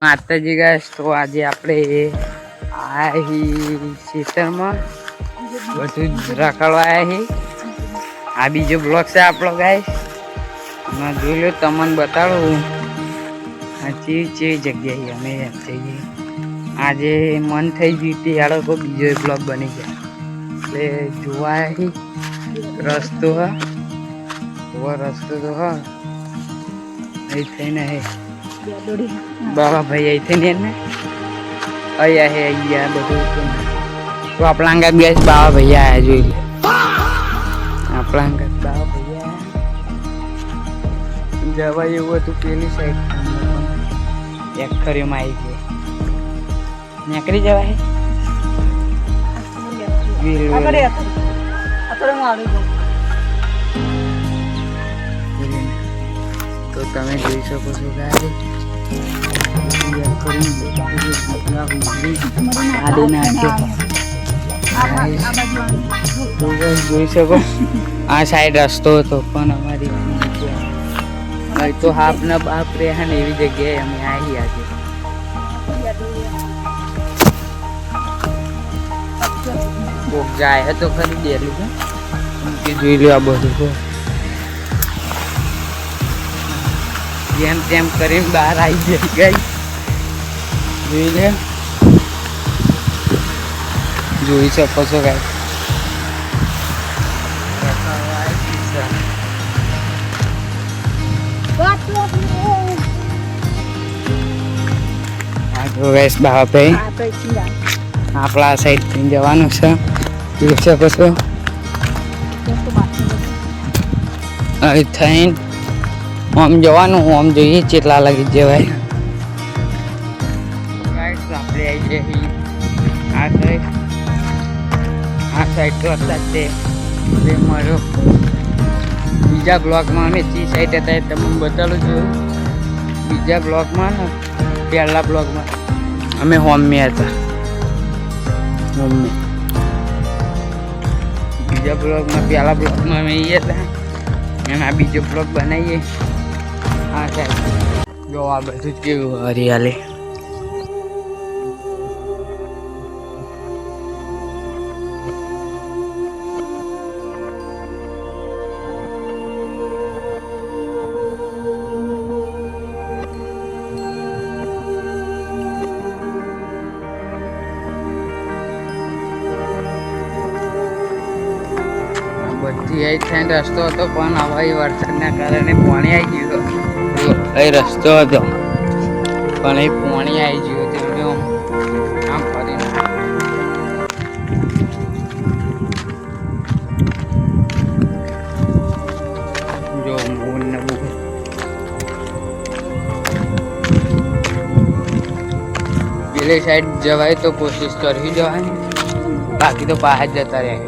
માતાજી ગાઈસ, તો આજે આપણે આ ખેતરમાં બધું જ રખડવા આવ્યા. આ બીજો બ્લોક છે આપણો ગાઈસ. એમાં જોઈ લો, તમને બતાડું આ ચેવી જગ્યાએ અમે જઈએ. આજે મન થઈ ગયું તે યાડો તો બીજો બ્લોક બની જાય એટલે જોવા રસ્તો રસ્તો તો હા અહીં થઈને બાબા ભાઈ અહીંથી ને અહીંયા હે અહીંયા બધું તો આપણા અંગાત ગેસ બાબા ભૈયા આયા જોઈ લે. આપણા અંગાત બાબા ભૈયા જવા એવું હતું પેલી સાઈડ એક ખરીમાં આવી ગયો નીકળી જવાય. તો તમે જોઈ શકો છો ગાઈસ, જોઈ શકો આ સાઈડ રસ્તો હતો પણ અમારી તો હાફ ના બાપ રહ્યા ને એવી જગ્યાએ અમે આવી આજે. કોક જાય તો ખરી ડેલી કે જોઈ લો આ બધું જેમ તેમ કરીને બહાર આવી ગઈ. જોઈ લે, જોઈ શકો છો ગાઈસ. ગાઈસ બાપા આપણા સાઈડ થી જવાનું છે, જોઈ શકો છો. અહીં થઈને આમ જવાનું, આમ જોઈએ કેટલા લાગી જવાય. આપણે આવી જઈએ આ સાઈડ તો અત્યારે તે મારો બીજા બ્લોકમાં અમે જે સાઈડ હતા એ તમને બતાડું છું. બીજા બ્લોકમાં ને પહેલા બ્લોકમાં અમે હોમ્મી હતા. હોમ્મી બીજા બ્લોકમાં પહેલા બ્લોકમાં અમે એ હતા. એમ આ બીજો બ્લોક બનાવીએ. હા સાહેબ જો આ બધું જ કેવું હરિયાળી. બધી અહીં થઈને રસ્તો હતો પણ હવે વરસાદના કારણે પાણી આવી ગયું. અહીં રસ્તો હતો પણ અહીં પાણી આવી ગયું હતું. આમ ફરીને જો મૂળ ને બહુ પેલી સાઈડ જવાય તો કોશિશ કરવી જવાય, બાકી તો બહાર જતા રહે.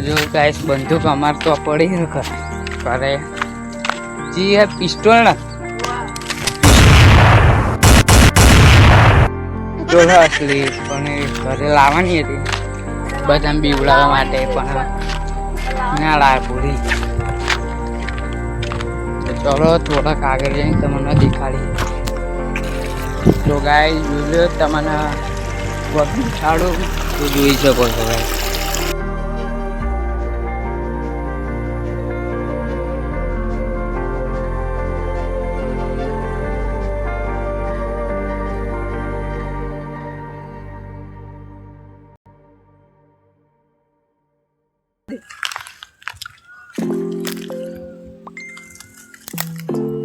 જો ગાઈસ બંદૂક અમાર તો પડી કરે જી હે પિસ્તોલ ને પિસ્તોલ અસલી પણ ઘરે લાવવાની હતી બધાને બીવડાવવા માટે પણ ના લાવે પૂરી. ચલો થોડાક આગળ જઈને તમને દેખાડી. તો ગાય જોઈ તમને વગી છાડું તો જોઈ શકો છો ગાય.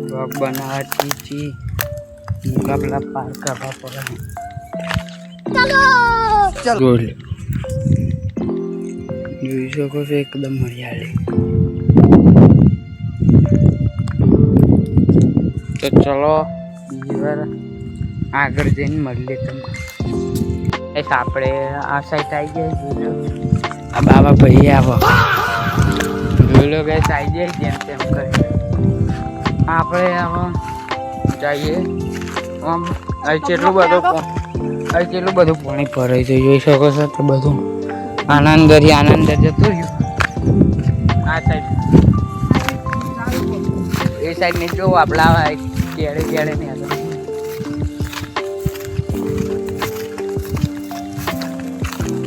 બ્લોગ બનાવવાથી મુકાબલા પાર કરવા પડે. જોઈ શકો છો એકદમ હરિયાળી. તો ચલો બીજી વાર આગળ જઈને મળીએ તમને. આપણે આ સાઈડ આવી જાય. જોઈ લો આ બાબા ભાઈ આવો. જોઈ લો ગેસ આવી જાય જેમ તેમ કરી. આપણે આમાં જઈએ આમ અહીં કેટલું બધું પાણી ભરાઈ છે જોઈ શકો છો. તો બધું આનંદ જતું રહ્યું. આ આ સાઈડ એ સાઈડ ને જો આપણા કેળે કેળે ને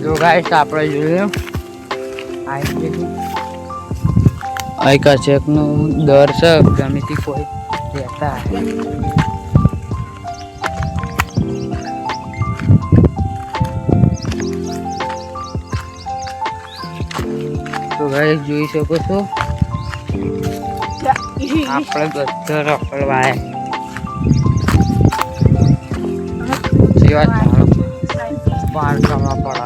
જો ગાઈસ આપણે જોયું આઈકા ચેક નું દર્શક ગમેથી કોઈ રહેતા તો ગાઈસ જોઈ શકો છો આપણે બધા રખડવાય જેવા પાર કરવા પડે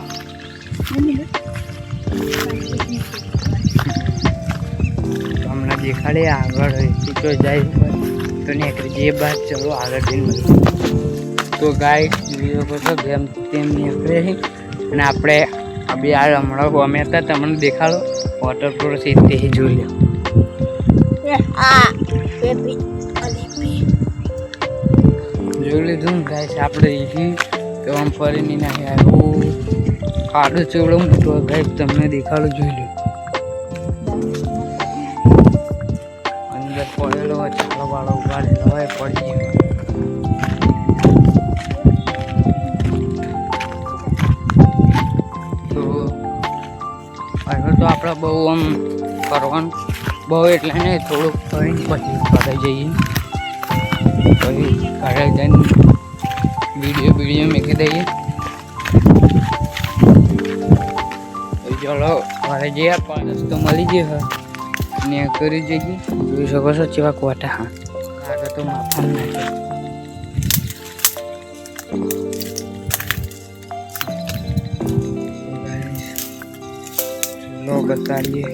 તમને દેખાડે આગળ તો જાય તો નીકળી જે બાદ ચલો આગળ જઈને તો ગાય જોઈ શકો છો જેમ તેમ નીકળે છે અને આપણે અભી આ હમણાં અમે હતા તમને દેખાડો વોટરપ્રૂફ છે તે જોઈ લો જોઈ લીધું ગાય છે આપણે એથી તો આમ ફરીને ના આવ્યું ખાડો ચેવડો મોટો ગાય તમને દેખાડો જોઈ લો અંદર પડેલો હોય ચાલો વાળો ઉગાડેલો હોય પડી ગયો તો આગળ તો આપણે બહુ આમ કરવાનું બહુ એટલે ને થોડુંક કરીને પછી ઘરે જઈએ પછી ઘરે જઈને વિડીયો મૂકી દઈએ ચલો ઘરે જઈએ પણ રસ્તો મળી ગયો ને કરી જઈએ જોઈ શકો છો કેવા કોટા હા આગળ તો માથા નાખે લો બતાડીએ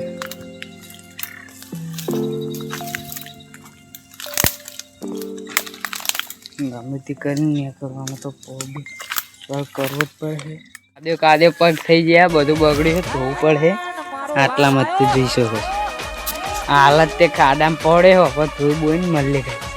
ગમે તે કરીને કરવાનું તો કરવું જ પડે કાદે પગ થઈ ગયા બધું બગડ્યું ધોવું પડે આટલામાં જ જોઈ શકો હાલત તે ખાડામાં પડે હો પણ થોડું બોઈને મળી ગઈ